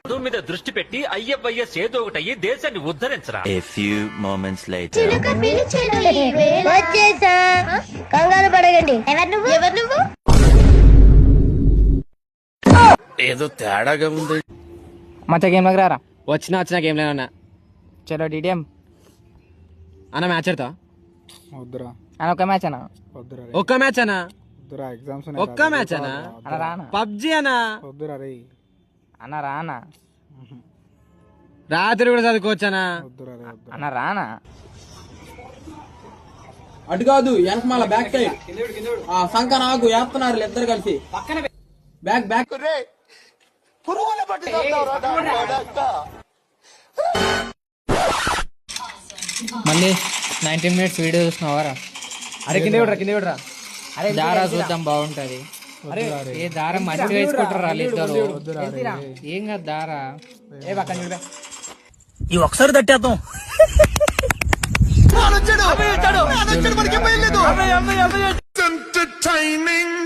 చదువు మీద దృష్టి పెట్టి IFIS ఏదో ఒకటి అయ్యి దేశాన్ని ఉద్ధరించరా. A few moments later. వచ్చేసా, కంగారు పడకండి. ఎవరు నువ్వు? ఏదో తేడాగా ఉంది. మచ్చా గేమ్ లకి రారా. వచ్చిన గేమ్ లేనా. చలో DTM అన్న మ్యాచ్ ఆడతా. వద్దురా అన్న ఒక మ్యాచ్ అన్న. వద్దురా ఒక్క మ్యాచ్ అన్నా. వద్దురా ఎగ్జామ్స్ ఒక్క మ్యాచ్ అన్నా. అన్న రానా. పబ్జి అన్నా. వద్దురా రే. అన్న రానా. రాత్రి కూడా చదువుకోవచ్చనా. వద్దురా రే. అన్న రానా. అటు కాదు వెనకమాల బ్యాక్ సైడ్ సంక నాకు వేస్తున్నారు ఇద్దరు కలిసి బ్యాక్ బ్యాక్. మళ్ళీ 19 minutes వీడియో చూసినావారా. అరే కింద విడరా. అరే దారా చూద్దాం బాగుంటది. అరే ఏ దారం మంచిగా వేసుకుంటారు వాళ్ళిద్దరు. ఏం కాదు దారా. ఏ పక్కన చూడరా. ఈ ఒకసారి తట్టేద్దాం. entertaining.